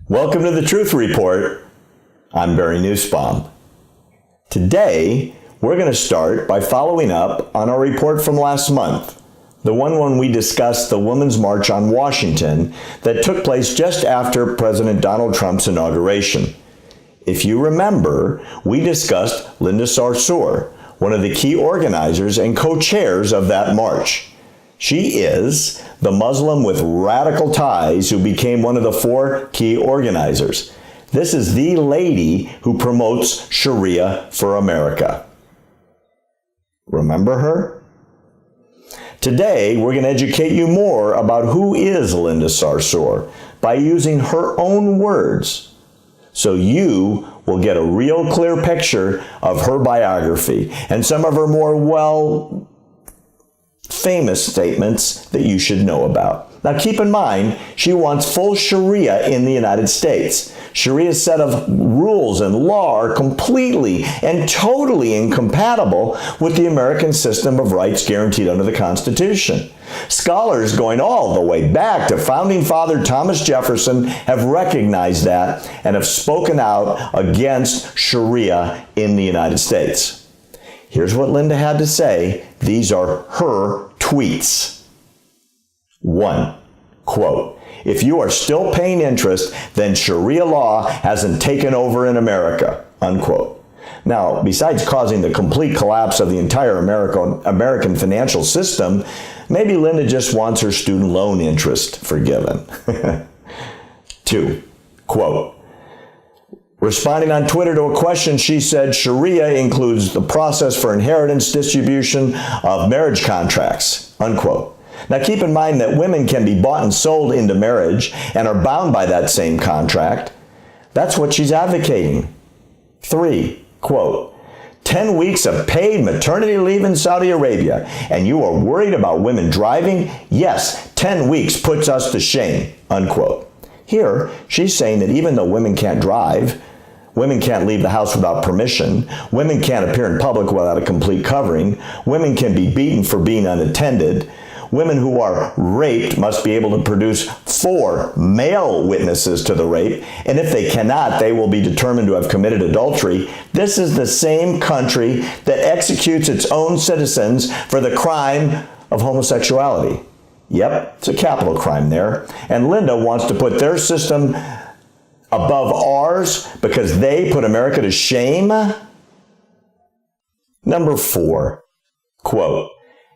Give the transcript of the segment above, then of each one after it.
Welcome to the Truth Report. I'm Barry Nussbaum. Today, we're going to start by following up on our report from last month, the one when we discussed the Women's March on Washington that took place just after President Donald Trump's inauguration. If you remember, we discussed Linda Sarsour, one of the key organizers and co-chairs of that march. She is the Muslim with radical ties who became one of the four key organizers. This is the lady who promotes Sharia for America. Remember her? Today, we're going to educate you more about who is Linda Sarsour by using her own words, so you will get a real clear picture of her biography and some of her more, famous statements that you should know about. Now keep in mind, she wants full Sharia in the United States. Sharia's set of rules and law are completely and totally incompatible with the American system of rights guaranteed under the Constitution. Scholars going all the way back to founding father Thomas Jefferson have recognized that and have spoken out against Sharia in the United States. Here's what Linda had to say. These are her tweets. 1, quote, "If you are still paying interest, then Sharia law hasn't taken over in America," unquote. Now, besides causing the complete collapse of the entire American financial system, maybe Linda just wants her student loan interest forgiven. 2, quote, responding on Twitter to a question, she said Sharia includes the process for inheritance, distribution of marriage contracts, unquote. Now keep in mind that women can be bought and sold into marriage and are bound by that same contract. That's what she's advocating. 3, quote, 10 weeks of paid maternity leave in Saudi Arabia, and you are worried about women driving? Yes, 10 weeks puts us to shame, unquote. Here, she's saying that even though women can't drive, women can't leave the house without permission, women can't appear in public without a complete covering, women can be beaten for being unattended, women who are raped must be able to produce 4 male witnesses to the rape, and if they cannot, they will be determined to have committed adultery. This is the same country that executes its own citizens for the crime of homosexuality. Yep, it's a capital crime there. And Linda wants to put their system above ours because they put America to shame. Number 4, quote,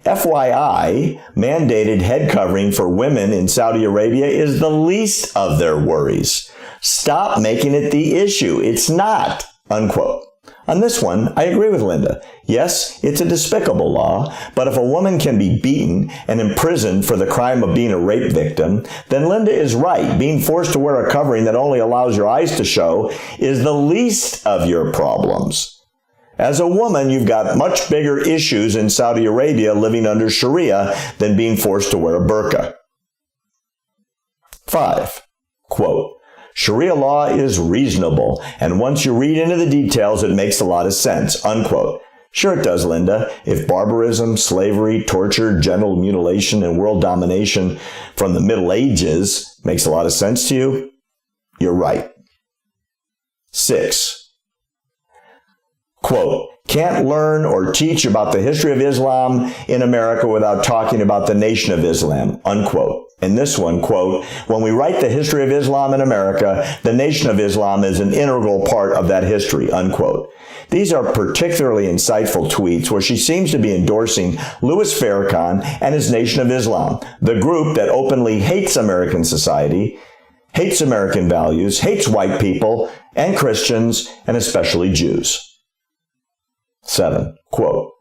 FYI, mandated head covering for women in Saudi Arabia is the least of their worries. Stop making it the issue. It's not, unquote. On this one, I agree with Linda. Yes, it's a despicable law, but if a woman can be beaten and imprisoned for the crime of being a rape victim, then Linda is right. Being forced to wear a covering that only allows your eyes to show is the least of your problems. As a woman, you've got much bigger issues in Saudi Arabia living under Sharia than being forced to wear a burqa. 5, quote, Sharia law is reasonable, and once you read into the details, it makes a lot of sense, unquote. Sure it does, Linda. If barbarism, slavery, torture, genital mutilation, and world domination from the Middle Ages makes a lot of sense to you, you're right. 6, quote, can't learn or teach about the history of Islam in America without talking about the Nation of Islam, unquote. And this one, quote, when we write the history of Islam in America, the Nation of Islam is an integral part of that history, unquote. These are particularly insightful tweets where she seems to be endorsing Louis Farrakhan and his Nation of Islam, the group that openly hates American society, hates American values, hates white people and Christians, and especially Jews. 7, quote,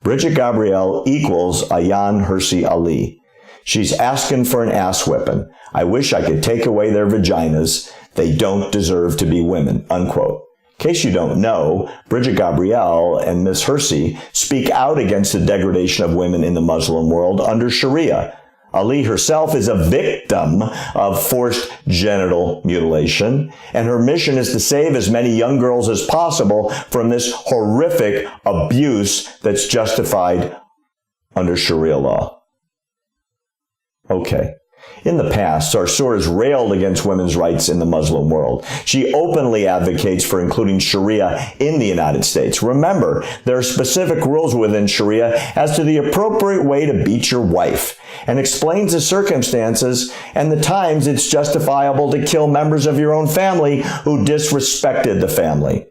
Bridget Gabrielle equals Ayaan Hirsi Ali. She's asking for an ass whipping. I wish I could take away their vaginas. They don't deserve to be women, unquote. In case you don't know, Bridget Gabrielle and Ms. Hirsi speak out against the degradation of women in the Muslim world under Sharia. Ali herself is a victim of forced genital mutilation, and her mission is to save as many young girls as possible from this horrific abuse that's justified under Sharia law. Okay, In the past, Sarsour has railed against women's rights in the Muslim world. She openly advocates for including Sharia in the United States. Remember, there are specific rules within Sharia as to the appropriate way to beat your wife, and explains the circumstances and the times it's justifiable to kill members of your own family who disrespected the family.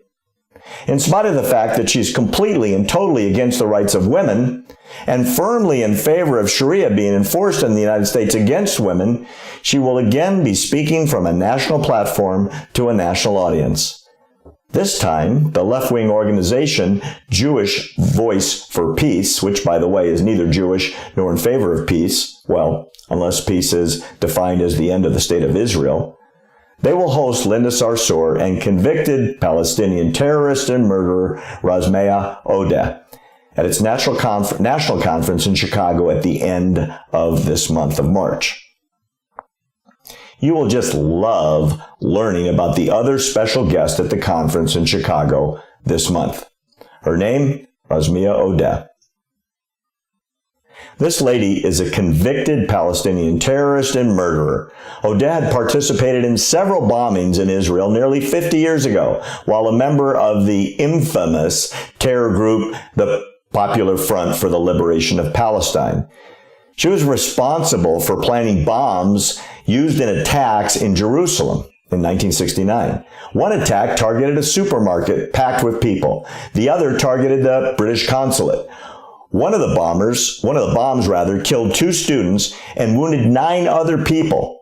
In spite of the fact that she's completely and totally against the rights of women and firmly in favor of Sharia being enforced in the United States against women, she will again be speaking from a national platform to a national audience. This time, the left-wing organization Jewish Voice for Peace, which, by the way, is neither Jewish nor in favor of peace, well, unless peace is defined as the end of the State of Israel, they will host Linda Sarsour and convicted Palestinian terrorist and murderer Rasmea Odeh at its national conference in Chicago at the end of this month of March. You will just love learning about the other special guest at the conference in Chicago this month. Her name, Rasmea Odeh. This lady is a convicted Palestinian terrorist and murderer. Odeh had participated in several bombings in Israel nearly 50 years ago, while a member of the infamous terror group, the Popular Front for the Liberation of Palestine. She was responsible for planning bombs used in attacks in Jerusalem in 1969. One attack targeted a supermarket packed with people. The other targeted the British consulate. One of the bombs killed 2 students and wounded 9 other people.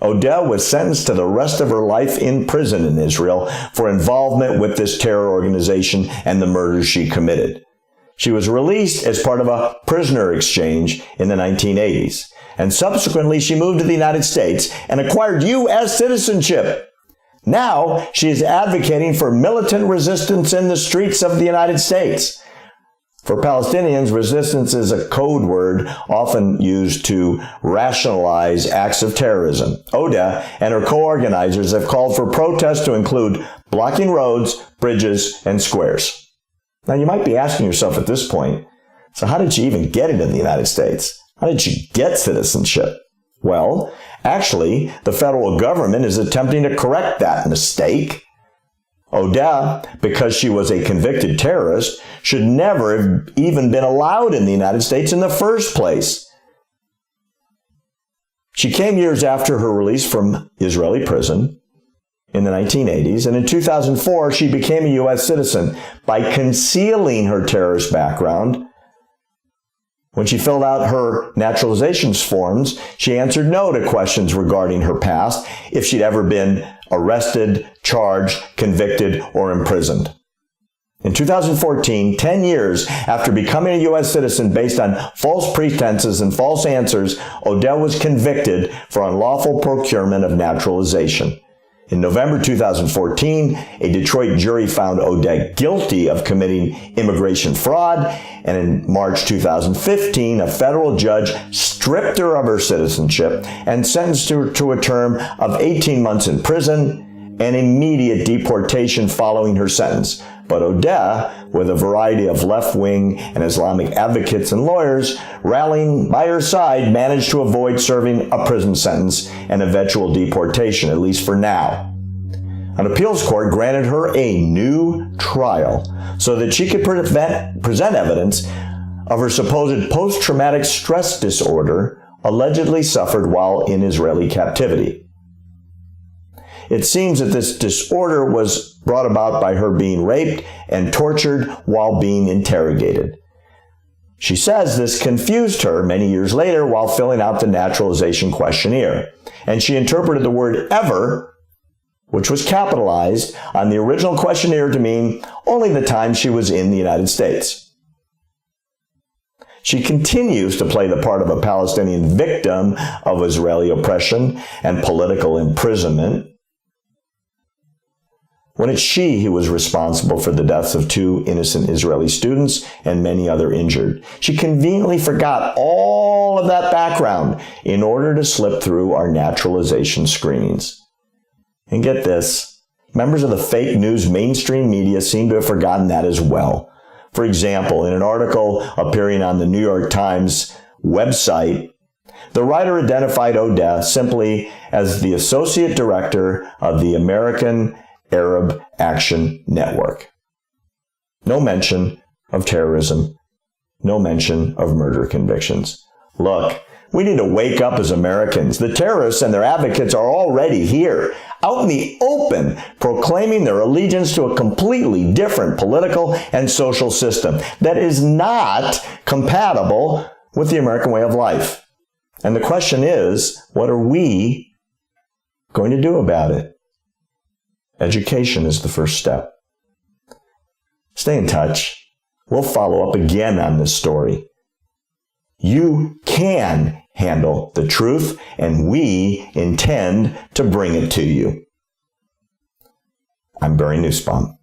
Odeh was sentenced to the rest of her life in prison in Israel for involvement with this terror organization and the murders she committed. She was released as part of a prisoner exchange in the 1980s, and subsequently she moved to the United States and acquired U.S. citizenship. Now she is advocating for militant resistance in the streets of the United States. For Palestinians, resistance is a code word often used to rationalize acts of terrorism. Odeh and her co-organizers have called for protests to include blocking roads, bridges, and squares. Now, you might be asking yourself at this point, so how did she even get into the United States? How did she get citizenship? Well, actually, the federal government is attempting to correct that mistake. Odeh, because she was a convicted terrorist, should never have even been allowed in the United States in the first place. She came years after her release from Israeli prison in the 1980s, and in 2004, she became a U.S. citizen by concealing her terrorist background. When she filled out her naturalization forms, she answered no to questions regarding her past, if she'd ever been arrested, charged, convicted, or imprisoned. In 2014, 10 years after becoming a U.S. citizen based on false pretenses and false answers, Odeh was convicted for unlawful procurement of naturalization. In November 2014, a Detroit jury found Odeh guilty of committing immigration fraud, and in March 2015, a federal judge stripped her of her citizenship and sentenced her to a term of 18 months in prison and immediate deportation following her sentence. But Odeh, with a variety of left-wing and Islamic advocates and lawyers rallying by her side, managed to avoid serving a prison sentence and eventual deportation, at least for now. An appeals court granted her a new trial so that she could present evidence of her supposed post-traumatic stress disorder allegedly suffered while in Israeli captivity. It seems that this disorder was brought about by her being raped and tortured while being interrogated. She says this confused her many years later while filling out the naturalization questionnaire, and she interpreted the word ever, which was capitalized on the original questionnaire, to mean only the time she was in the United States. She continues to play the part of a Palestinian victim of Israeli oppression and political imprisonment, when it's she who was responsible for the deaths of 2 innocent Israeli students and many other injured. She conveniently forgot all of that background in order to slip through our naturalization screenings. And get this, members of the fake news mainstream media seem to have forgotten that as well. For example, in an article appearing on the New York Times website, The writer identified Odeh simply as the Associate Director of the American Arab Action Network. No mention of terrorism, no mention of murder convictions. Look, we need to wake up as Americans. The terrorists and their advocates are already here, out in the open, proclaiming their allegiance to a completely different political and social system that is not compatible with the American way of life. And the question is, what are we going to do about it? Education is the first step. Stay in touch. We'll follow up again on this story. You can handle the truth, and we intend to bring it to you. I'm Barry Nussbaum.